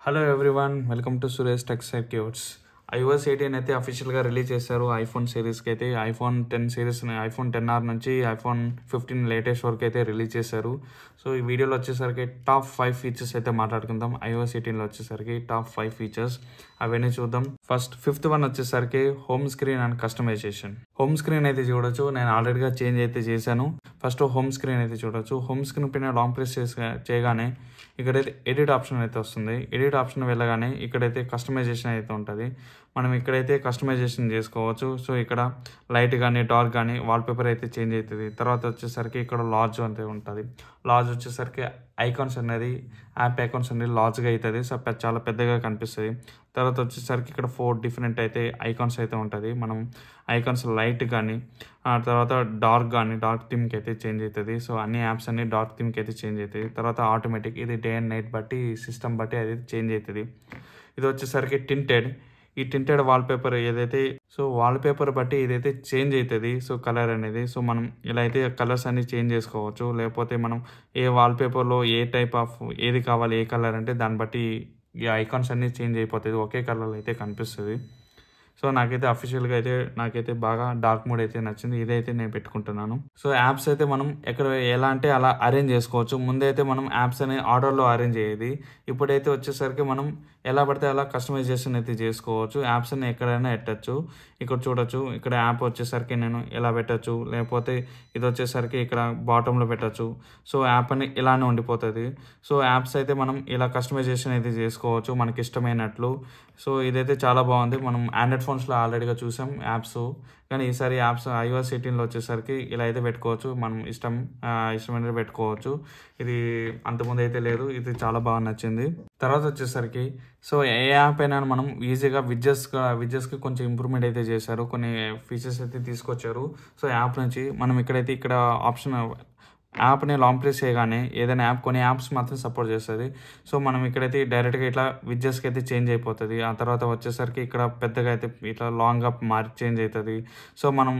Hello everyone, welcome to Suresh tech circuits. iOS 18 అయితే అఫీషియల్గా release చేశారు. ఐఫోన్ సిరీస్కి అయితే ఐఫోన్ 10 సిరీస్, ఐఫోన్ 10R నుంచి ఐఫోన్ 15 లేటెస్ట్ వరకు అయితే రిలీజ్ చేశారు. సో ఈ వీడియోలో వచ్చేసరికి టాప్ 5 ఫీచర్స్ అయితే మాట్లాడుకుందాం. iOS 18లో వచ్చేసరికి టాప్ 5 ఫీచర్స్ అవన్నీ చూద్దాం. ఫస్ట్ ఫిఫ్త్ వన్ వచ్చేసరికి home screen and customization. Home screen అయితే చూడొచ్చు, నేను ఆల్రెడీగా చేంజ్ అయితే చేశాను. ఫస్ట్ హోమ్ స్క్రీన్ అయితే చూడొచ్చు. హోమ్ స్క్రీన్ పైన లాంగ్ ప్రెస్ చేయగానే ఇక్కడైతే ఎడిట్ ఆప్షన్ అయితే వస్తుంది. ఎడిట్ ఆప్షన్ వెళ్ళగానే ఇక్కడైతే కస్టమైజేషన్ అయితే ఉంటుంది. మనం ఇక్కడైతే కస్టమైజేషన్ చేసుకోవచ్చు. సో ఇక్కడ లైట్ కానీ డార్క్ కానీ వాల్పేపర్ అయితే చేంజ్ అవుతుంది. తర్వాత వచ్చేసరికి ఇక్కడ లార్జ్ అయితే ఉంటుంది. లార్జ్ వచ్చేసరికి ఐకాన్స్ అనేది యాప్ ఐకాన్స్ అనేది లార్జ్గా అవుతుంది. సో చాలా పెద్దగా కనిపిస్తుంది. తర్వాత వచ్చేసరికి ఇక్కడ 4 డిఫరెంట్ అయితే ఐకాన్స్ అయితే ఉంటుంది. మనం ఐకాన్స్ లైట్ కానీ తర్వాత డార్క్ కానీ డార్క్ థీమ్కి అయితే చేంజ్ అవుతుంది. సో అన్ని యాప్స్ అన్ని డార్క్ థీమ్కి అయితే చేంజ్ అవుతుంది. తర్వాత ఆటోమేటిక్ ఇది డే అండ్ నైట్ బట్టి సిస్టమ్ బట్టి అది చేంజ్ అవుతుంది. ఇది వచ్చేసరికి టింటెడ్. ఈ టింటెడ్ వాల్పేపర్ ఏదైతే సో వాల్పేపర్ బట్టి ఇదైతే చేంజ్ అవుతుంది. సో కలర్ అనేది సో మనం ఇలా అయితే కలర్స్ అన్ని చేంజ్ చేసుకోవచ్చు. లేకపోతే మనం ఏ వాల్పేపర్లో ఏ టైప్ ఆఫ్ ఏది కావాలి, ఏ కలర్ అంటే దాన్ని బట్టి ఈ ఐకాన్స్ అన్ని చేంజ్ అయిపోతుంది. ఒకే కలర్లో అయితే కనిపిస్తుంది. సో నాకైతే అఫీషియల్గా అయితే నాకైతే బాగా డార్క్ మోడ్ అయితే నచ్చింది. ఇదైతే నేను పెట్టుకుంటున్నాను. సో యాప్స్ అయితే మనం ఎక్కడ ఎలా అంటే అలా అరేంజ్ చేసుకోవచ్చు. ముందైతే మనం యాప్స్ అనే ఆర్డర్లో అరేంజ్ అయ్యేది. ఇప్పుడైతే వచ్చేసరికి మనం ఎలా పడితే అలా కస్టమైజేషన్ అయితే చేసుకోవచ్చు. యాప్స్ అన్ని ఎక్కడైనా పెట్టచ్చు. ఇక్కడ చూడొచ్చు, ఇక్కడ యాప్ వచ్చేసరికి నేను ఎలా పెట్టచ్చు, లేకపోతే ఇది వచ్చేసరికి ఇక్కడ బాటంలో పెట్టచ్చు. సో యాప్ అని ఇలానే ఉండిపోతుంది. సో యాప్స్ అయితే మనం ఇలా కస్టమైజేషన్ అయితే చేసుకోవచ్చు మనకి ఇష్టమైనట్లు. సో ఇదైతే చాలా బాగుంది. మనం ఆండ్రాయిడ్ ఫోన్స్లో ఆల్రెడీగా చూసాం యాప్స్, కానీ ఈసారి యాప్స్ iOS 18లో వచ్చేసరికి ఇలా అయితే పెట్టుకోవచ్చు. మనం ఇష్టమైనది పెట్టుకోవచ్చు. ఇది అంతకుముందు అయితే లేదు. ఇది చాలా బాగా నచ్చింది. తర్వాత వచ్చేసరికి సో ఏ యాప్ అయినా మనం ఈజీగా విడ్జెట్స్కి కొంచెం ఇంప్రూవ్మెంట్ అయితే చేశారు. కొన్ని ఫీచర్స్ అయితే తీసుకొచ్చారు. సో యాప్ నుంచి మనం ఇక్కడ ఆప్షన్ యాప్ని లాంగ్ ప్రెస్ చేయగానే ఏదైనా యాప్ కొన్ని యాప్స్ మాత్రం సపోర్ట్ చేస్తుంది. సో మనం ఇక్కడైతే డైరెక్ట్గా ఇట్లా విడ్జెట్స్కి అయితే చేంజ్ అయిపోతుంది. ఆ తర్వాత వచ్చేసరికి ఇక్కడ పెద్దగా అయితే ఇట్లా లాంగ్గా చేంజ్ అవుతుంది. సో మనం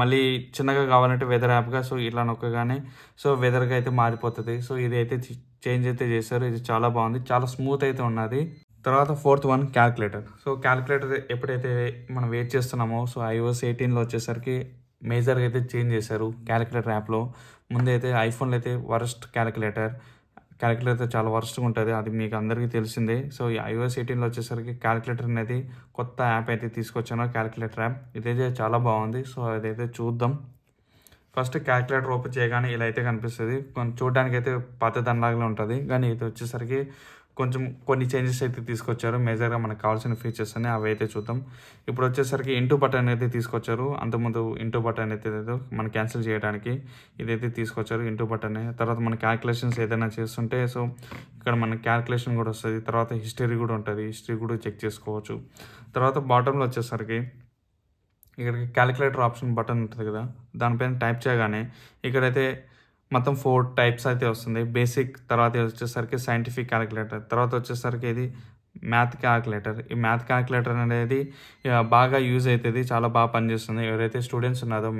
మళ్ళీ చిన్నగా కావాలంటే వెదర్ యాప్గా సో ఇట్లా నొక్కగానే సో వెదర్గా అయితే మారిపోతుంది. సో ఇది అయితే చేంజ్ అయితే చేశారు. ఇది చాలా బాగుంది, చాలా స్మూత్ అయితే ఉన్నది. తర్వాత fourth one calculator. So calculator ఎప్పుడైతే మనం వెయిట్ చేస్తున్నామో సో iOS 18లో వచ్చేసరికి మేజర్గా అయితే చేంజ్ చేశారు క్యాలిక్యులేటర్ యాప్లో. ముందైతే ఐఫోన్లో అయితే వరస్ట్ క్యాలిక్యులేటర్ అయితే చాలా వరస్ట్గా ఉంటుంది. అది మీకు అందరికీ తెలిసిందే. సో ఈ iOS 18లో వచ్చేసరికి క్యాలిక్యులేటర్ అనేది కొత్త యాప్ అయితే తీసుకొచ్చాను, క్యాలిక్యులేటర్ యాప్. ఇదైతే చాలా బాగుంది. సో అదైతే చూద్దాం. ఫస్ట్ క్యాలిక్యులేటర్ ఓపెన్ చేయగానే ఇలా అయితే కనిపిస్తుంది. చూడడానికి అయితే పాత దానిలాగానే ఉంటుంది, కానీ ఇది వచ్చేసరికి కొంచెం కొన్ని చేంజెస్ అయితే తీసుకొచ్చారు. మేజర్గా మనకు కావాల్సిన ఫీచర్స్ అని అవి అయితే చూద్దాం. ఇప్పుడు వచ్చేసరికి ఇంటూ బటన్ అయితే తీసుకొచ్చారు. అంతకుముందు ఇంటూ బటన్ అయితే లేదు, మనం క్యాన్సిల్ చేయడానికి ఇదైతే తీసుకొచ్చారు ఇంటూ బటన్. తర్వాత మన క్యాల్కులేషన్స్ ఏదైనా చేస్తుంటే సో ఇక్కడ మన క్యాల్కులేషన్ కూడా వస్తుంది. తర్వాత హిస్టరీ కూడా ఉంటుంది, హిస్టరీ కూడా చెక్ చేసుకోవచ్చు. తర్వాత బాటంలో వచ్చేసరికి ఇక్కడికి క్యాలిక్యులేటర్ ఆప్షన్ బటన్ ఉంటుంది కదా, దానిపైన టైప్ చేయగానే ఇక్కడైతే మొత్తం 4 టైప్స్ అయితే వస్తుంది. బేసిక్, తర్వాత వచ్చేసరికి సైంటిఫిక్ క్యాలిక్యులేటర్, తర్వాత వచ్చేసరికి ఇది మ్యాథ్ క్యాలిక్యులేటర్. ఈ మ్యాథ్ క్యాలిక్యులేటర్ అనేది బాగా యూజ్ అవుతుంది, చాలా బాగా పనిచేస్తుంది. ఎవరైతే స్టూడెంట్స్ ఉన్నారో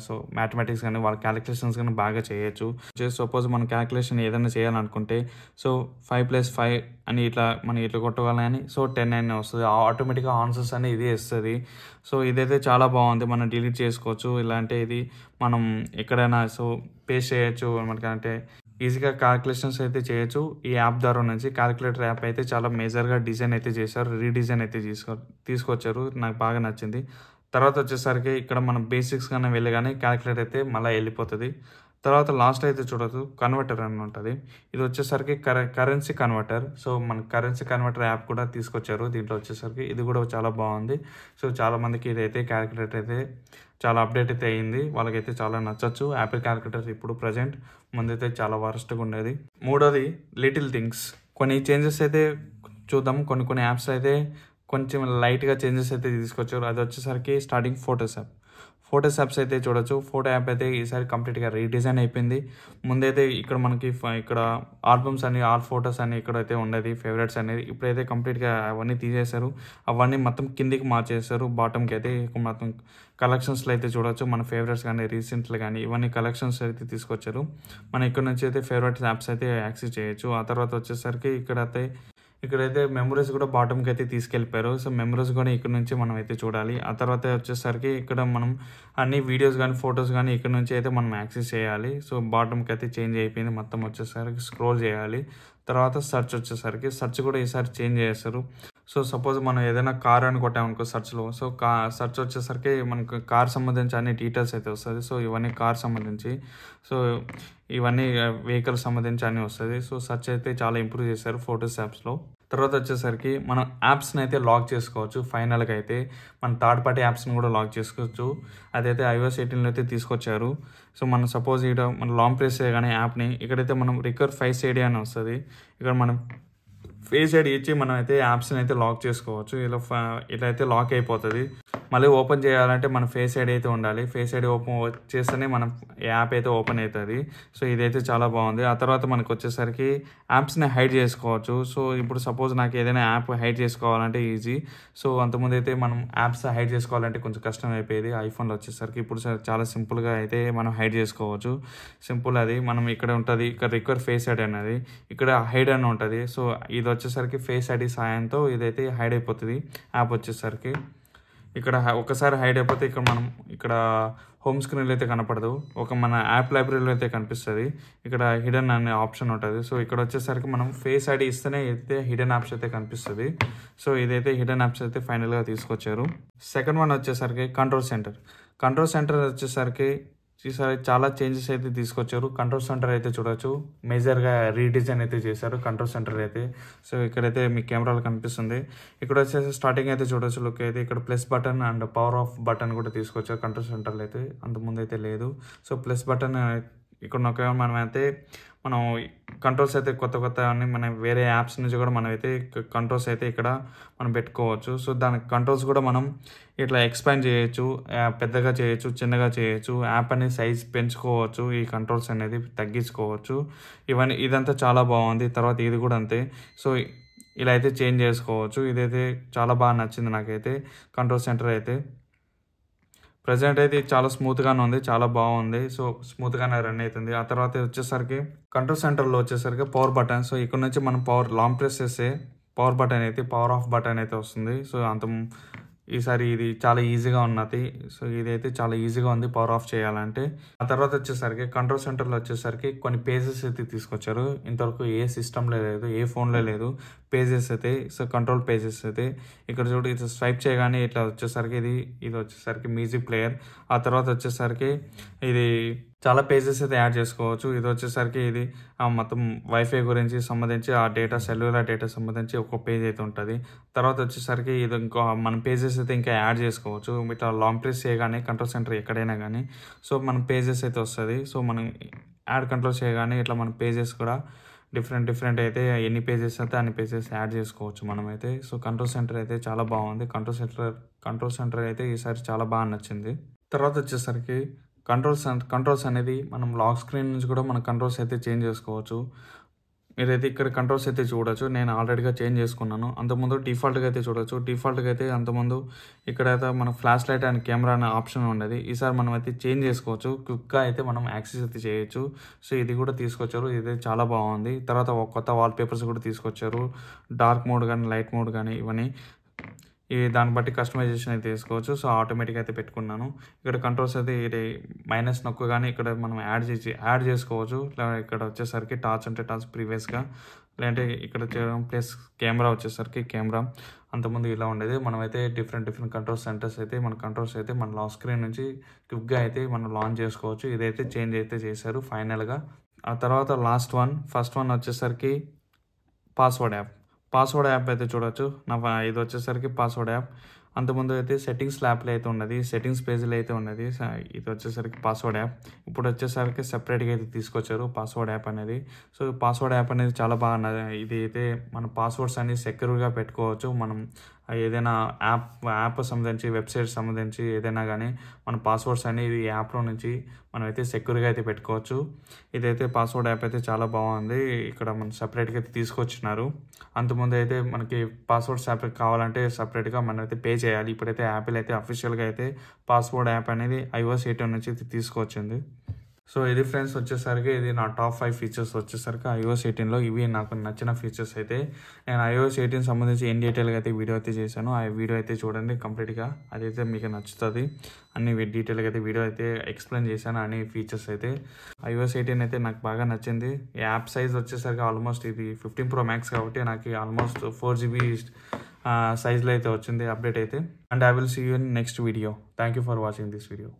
సో మ్యాథమెటిక్స్ కానీ వాళ్ళ క్యాలిక్యులేషన్స్ కానీ బాగా చేయొచ్చు. సపోజ్ మనం క్యాలిక్యులేషన్ ఏదైనా చేయాలనుకుంటే సో 5+5 అని మనం ఇట్లా కొట్టగలని సో 10 అని వస్తుంది. ఆటోమేటిక్గా ఆన్సర్స్ అని ఇది ఇస్తుంది. సో ఇదైతే చాలా బాగుంది. మనం డిలీట్ చేసుకోవచ్చు. ఇలాంటి ఇది మనం ఎక్కడైనా సో పేస్ట్ చేయొచ్చు. మనకంటే ఈజీగా క్యాలిక్యులేషన్స్ అయితే చేయొచ్చు ఈ యాప్ ద్వారా నుంచి. క్యాలిక్యులేటర్ యాప్ అయితే చాలా మేజర్గా డిజైన్ అయితే చేశారు, రీడిజైన్ అయితే తీసుకొచ్చారు. నాకు బాగా నచ్చింది. తర్వాత వచ్చేసరికి ఇక్కడ మనం బేసిక్స్ కానీ వెళ్ళగానే క్యాలిక్యులేటర్ అయితే మళ్ళీ వెళ్ళిపోతుంది. తర్వాత లాస్ట్ అయితే చూడదు కన్వర్టర్ అని ఉంటుంది. ఇది వచ్చేసరికి కరెన్సీ కన్వర్టర్. సో మన కరెన్సీ కన్వర్టర్ యాప్ కూడా తీసుకొచ్చారు దీంట్లో వచ్చేసరికి. ఇది కూడా చాలా బాగుంది. సో చాలామందికి ఇదైతే క్యాలిక్యులేటర్ అయితే చాలా అప్డేట్ అయితే అయ్యింది, వాళ్ళకైతే చాలా నచ్చచ్చు. యాపిల్ క్యాలిక్యులేటర్ ఇప్పుడు ప్రజెంట్, ముందైతే చాలా వరస్ట్గా ఉండేది. మూడోది లిటిల్ థింగ్స్. కొన్ని చేంజెస్ అయితే చూద్దాం. కొన్ని యాప్స్ అయితే కొంచెం లైట్గా చేంజెస్ అయితే తీసుకొచ్చారు. అది వచ్చేసరికి స్టార్టింగ్ ఫోటోస్ యాప్స్ అయితే చూడొచ్చు. ఫోటో యాప్ అయితే ఈసారి కంప్లీట్గా రీడిజైన్ అయిపోయింది. ముందైతే ఇక్కడ మనకి ఇక్కడ ఆల్బమ్స్ అని ఆల్ ఫొటోస్ అని ఇక్కడైతే ఉండేది, ఫేవరెట్స్ అనేది. ఇప్పుడైతే కంప్లీట్గా అవన్నీ తీసేశారు. అవన్నీ మొత్తం కిందికి మార్చేశారు. బాటమ్కి అయితే మొత్తం కలెక్షన్స్లో అయితే చూడొచ్చు. మన ఫేవరెట్స్ కానీ రీసెంట్లు కానీ ఇవన్నీ కలెక్షన్స్ అయితే తీసుకొచ్చారు. మనం ఇక్కడ నుంచి అయితే ఫేవరెట్ యాప్స్ అయితే యాక్సెస్ చేయొచ్చు. ఆ తర్వాత వచ్చేసరికి ఇక్కడైతే ఇక్కడైతే మెమరీస్ కూడా బాటమ్కి అయితే తీసుకెళ్ళిపోయారు. సో మెమరీస్ కూడా ఇక్కడ నుంచి మనం అయితే చూడాలి. ఆ తర్వాత వచ్చేసరికి ఇక్కడ మనం అన్ని వీడియోస్ కానీ ఫొటోస్ కానీ ఇక్కడ నుంచి అయితే మనం యాక్సెస్ చేయాలి. సో బాటమ్కి అయితే చేంజ్ అయిపోయింది. మొత్తం వచ్చేసరికి స్క్రోల్ చేయాలి. తర్వాత సెర్చ్ వచ్చేసరికి సెర్చ్ కూడా ఈసారి చేంజ్ చేస్తారు. సో సపోజ్ మనం ఏదైనా కార్ అని కొట్టామనుకో సెర్చ్లో, సో సెర్చ్ వచ్చేసరికి మనకు కార్ సంబంధించి అన్ని డీటెయిల్స్ అయితే వస్తుంది. సో ఇవన్నీ కార్ సంబంధించి, సో ఇవన్నీ వెహికల్ సంబంధించి అన్నీ వస్తుంది. సో సెర్చ్ అయితే చాలా ఇంప్రూవ్ చేశారు ఫొటోస్ యాప్స్లో. తర్వాత వచ్చేసరికి మనం యాప్స్ని అయితే లాక్ చేసుకోవచ్చు. ఫైనల్గా అయితే మన థర్డ్ పార్టీ యాప్స్ని కూడా లాక్ చేసుకోవచ్చు. అదైతే iOS 18లో అయితే తీసుకొచ్చారు. సో మనం సపోజ్ ఇక్కడ మనం లాంగ్ ప్రెస్ చేయగానే యాప్ని ఇక్కడైతే మనం రికవర్ ఫేస్ ఐడి అని వస్తుంది. ఇక్కడ మనం ఫేస్ ఐడి ఇచ్చి మనం అయితే యాప్స్ని అయితే లాక్ చేసుకోవచ్చు. ఇలా అయితే లాక్ అయిపోతుంది. మళ్ళీ ఓపెన్ చేయాలంటే మన ఫేస్ ఐడి అయితే ఉండాలి. ఫేస్ ఐడి ఓపెన్ చేస్తేనే మనం యాప్ అయితే ఓపెన్ అవుతుంది. సో ఇదైతే చాలా బాగుంది. ఆ తర్వాత మనకు వచ్చేసరికి యాప్స్ని హైడ్ చేసుకోవచ్చు. సో ఇప్పుడు సపోజ్ నాకు ఏదైనా యాప్ హైడ్ చేసుకోవాలంటే ఈజీ. సో అంతకుముందు అయితే మనం యాప్స్ హైడ్ చేసుకోవాలంటే కొంచెం కష్టం అయిపోయేది. ఐఫోన్లో వచ్చేసరికి ఇప్పుడు చాలా సింపుల్గా అయితే మనం హైడ్ చేసుకోవచ్చు. సింపుల్ అది మనం ఇక్కడ ఉంటుంది, ఇక్కడ రికవర్ ఫేస్ ఐడి అనేది, ఇక్కడ హైడ్ అని ఉంటుంది. సో ఇది వచ్చేసరికి ఫేస్ ఐడి సాయంతో ఇదైతే హైడ్ అయిపోతుంది యాప్ వచ్చేసరికి. ఇక్కడ ఒకసారి హైడ్ అయిపోతే ఇక్కడ మనం ఇక్కడ హోమ్ స్క్రీన్లో అయితే కనపడదు, మన యాప్ లైబ్రరీలో అయితే కనిపిస్తుంది. ఇక్కడ హిడెన్ అనే ఆప్షన్ ఉంటుంది. సో ఇక్కడ వచ్చేసరికి మనం ఫేస్ ఐడి ఇస్తేనే అయితే హిడెన్ యాప్స్ అయితే కనిపిస్తుంది. సో ఇదైతే హిడెన్ యాప్స్ అయితే ఫైనల్గా తీసుకొచ్చారు. సెకండ్ వన్ వచ్చేసరికి కంట్రోల్ సెంటర్ వచ్చేసరికి ఈసారి చాలా చేంజెస్ అయితే తీసుకొచ్చారు. కంట్రోల్ సెంటర్ అయితే చూడొచ్చు, మేజర్గా రీడిజైన్ అయితే చేశారు కంట్రోల్ సెంటర్ అయితే. సో ఇక్కడైతే మీ కెమెరాలో కనిపిస్తుంది. ఇక్కడ వచ్చేసి స్టార్టింగ్ అయితే చూడొచ్చు లుక్ అయితే. ఇక్కడ plus button and power of button కూడా తీసుకొచ్చారు కంట్రోల్ సెంటర్లో అయితే, అంతకుముందు అయితే లేదు. సో ప్లస్ బటన్ ఇక్కడ నొక్క మనం కంట్రోల్స్ అయితే కొత్త అన్ని మనం వేరే యాప్స్ నుంచి కూడా మనం అయితే కంట్రోల్స్ అయితే ఇక్కడ మనం పెట్టుకోవచ్చు. సో దానికి కంట్రోల్స్ కూడా మనం ఇట్లా ఎక్స్పాండ్ చేయొచ్చు, పెద్దగా చేయొచ్చు, చిన్నగా చేయొచ్చు, యాప్ అనేది సైజ్ పెంచుకోవచ్చు, ఈ కంట్రోల్స్ అనేది తగ్గించుకోవచ్చు. ఇదంతా చాలా బాగుంది. తర్వాత ఇది కూడా అంతే. సో ఇలా అయితే చేంజ్ చేసుకోవచ్చు. ఇదైతే చాలా బాగా నచ్చింది నాకైతే కంట్రోల్ సెంటర్ అయితే. ప్రజెంట్ అయితే చాలా స్మూత్గానే ఉంది, చాలా బాగుంది. సో స్మూత్గానే రన్ అవుతుంది. ఆ తర్వాత వచ్చేసరికి కంట్రోల్ సెంటర్లో వచ్చేసరికి పవర్ బటన్. సో ఇక్కడ నుంచి మనం లాంగ్ ప్రెస్ చేస్తే పవర్ బటన్ అయితే పవర్ ఆఫ్ బటన్ అయితే వస్తుంది. సో ఈసారి ఇది చాలా ఈజీగా ఉన్నది. సో ఇదైతే చాలా ఈజీగా ఉంది పవర్ ఆఫ్ చేయాలంటే. ఆ తర్వాత వచ్చేసరికి కంట్రోల్ సెంటర్లో వచ్చేసరికి కొన్ని పేజెస్ అయితే తీసుకొచ్చారు. ఇంతవరకు ఏ సిస్టంలో లేదు, ఏ ఫోన్లో లేదు పేజెస్ అయితే. సో కంట్రోల్ పేజెస్ అయితే ఇక్కడ చూడు, ఇది స్వైప్ చేయగానే ఇట్లా వచ్చేసరికి ఇది వచ్చేసరికి మ్యూజిక్ ప్లేయర్. ఆ తర్వాత వచ్చేసరికి ఇది చాలా పేజెస్ అయితే యాడ్ చేసుకోవచ్చు. ఇది వచ్చేసరికి ఇది మొత్తం వైఫై గురించి సంబంధించి ఆ డేటా, సెల్యులర్ డేటా సంబంధించి ఒక పేజ్ అయితే ఉంటుంది. తర్వాత వచ్చేసరికి ఇది ఇంకో మన పేజెస్ అయితే ఇంకా యాడ్ చేసుకోవచ్చు. ఇట్లా లాంగ్ ప్రెస్ చేయగానే కంట్రోల్ సెంటర్ ఎక్కడైనా కానీ సో మన పేజెస్ అయితే వస్తుంది. సో మనం యాడ్ కంట్రోల్ చేయగానే ఇట్లా మన పేజెస్ కూడా డిఫరెంట్ అయితే ఎన్ని పేజెస్ అయితే అన్ని పేజెస్ యాడ్ చేసుకోవచ్చు మనమైతే. సో కంట్రోల్ సెంటర్ అయితే చాలా బాగుంది. కంట్రోల్ సెంటర్ అయితే ఈసారి చాలా బాగా నచ్చింది. తర్వాత వచ్చేసరికి కంట్రోల్స్ అనేది మనం లాక్ స్క్రీన్ నుంచి కూడా మన కంట్రోల్స్ అయితే చేంజ్ చేసుకోవచ్చు. మీరైతే ఇక్కడ కంట్రోల్స్ అయితే చూడొచ్చు. నేను ఆల్రెడీగా చేంజ్ చేసుకున్నాను. అంతకుముందు డిఫాల్ట్గా అయితే చూడొచ్చు. డిఫాల్ట్గా అయితే అంతకుముందు ఇక్కడైతే మన ఫ్లాష్ లైట్ అండ్ కెమెరా అనే ఆప్షన్ ఉండేది. ఈసారి మనం అయితే చేంజ్ చేసుకోవచ్చు. క్విక్గా అయితే మనం యాక్సెస్ అయితే చేయొచ్చు. సో ఇది కూడా తీసుకొచ్చారు. ఇది చాలా బాగుంది. తర్వాత కొత్త వాల్ పేపర్స్ కూడా తీసుకొచ్చారు. డార్క్ మోడ్ కానీ లైట్ మోడ్ కానీ ఇవన్నీ దాన్ని బట్టి కస్టమైజేషన్ అయితే తీసుకోవచ్చు. సో ఆటోమేటిక్గా అయితే పెట్టుకున్నాను. ఇక్కడ కంట్రోల్స్ అయితే ఇది మైనస్ నొక్కగానే ఇక్కడ మనం యాడ్ చేసుకోవచ్చు. ఇక్కడ వచ్చేసరికి టార్చ్ అంటే టార్చ్ ప్రీవియస్గా, లేదంటే ఇక్కడ ప్లస్ కెమెరా వచ్చేసరికి కెమెరా. అంతకుముందు ఇలా ఉండేది. మనమైతే డిఫరెంట్ కంట్రోల్ సెంటర్స్ అయితే మన కంట్రోల్స్ అయితే మన లాక్ స్క్రీన్ నుంచి క్విక్గా అయితే మనం లాంచ్ చేసుకోవచ్చు. ఇదైతే చేంజ్ అయితే చేశారు ఫైనల్గా. ఆ తర్వాత ఫస్ట్ వన్ వచ్చేసరికి పాస్వర్డ్ యాప్ అయితే చూడొచ్చు. ఇది వచ్చేసరికి పాస్వర్డ్ యాప్. అంతకుముందు అయితే సెట్టింగ్స్ యాప్లో అయితే ఉన్నది, సెట్టింగ్స్ పేజీలో అయితే ఉన్నది. ఇది వచ్చేసరికి పాస్వర్డ్ యాప్. ఇప్పుడు వచ్చేసరికి సెపరేట్గా అయితే తీసుకొచ్చారు పాస్వర్డ్ యాప్ అనేది. సో పాస్వర్డ్ యాప్ అనేది చాలా బాగా, ఇది అయితే మన పాస్వర్డ్స్ అన్ని సెక్యూర్గా పెట్టుకోవచ్చు. మనం ఏదైనా యాప్ సంబంధించి, వెబ్సైట్ సంబంధించి ఏదైనా కానీ మన పాస్వర్డ్స్ అనేవి యాప్లో నుంచి మనం అయితే సెక్యూర్గా అయితే పెట్టుకోవచ్చు. ఇదైతే పాస్వర్డ్ యాప్ అయితే చాలా బాగుంది. ఇక్కడ మనం సపరేట్గా అయితే తీసుకొచ్చినారు. అంతకుముందు అయితే మనకి పాస్వర్డ్స్ యాప్ కావాలంటే సపరేట్గా మనం అయితే పే చేయాలి. ఇప్పుడైతే యాపిల్ అయితే అఫీషియల్గా అయితే పాస్వర్డ్ యాప్ అనేది iOS 18 నుంచి తీసుకొచ్చింది. సో ఇది ఫ్రెండ్స్ వచ్చేసరికి ఇది నా టాప్ 5 ఫీచర్స్ వచ్చేసరికి iOS 18లో ఇవి నాకు నచ్చిన ఫీచర్స్ అయితే. నేను iOS 18 సంబంధించి ఇన్ డీటెయిల్గా అయితే వీడియో అయితే చేశాను. ఆ వీడియో అయితే చూడండి కంప్లీట్గా, అదైతే మీకు నచ్చుతుంది. అన్ని డీటెయిల్గా అయితే వీడియో అయితే ఎక్స్ప్లెయిన్ చేశాను అన్ని ఫీచర్స్ అయితే. iOS 18 అయితే నాకు బాగా నచ్చింది. యాప్ సైజ్ వచ్చేసరికి ఆల్మోస్ట్ ఇది 15 Pro Max కాబట్టి నాకు ఆల్మోస్ట్ 4GB సైజ్లో అయితే వచ్చింది అప్డేట్ అయితే. And I will see you in next video. Thank you for watching this video.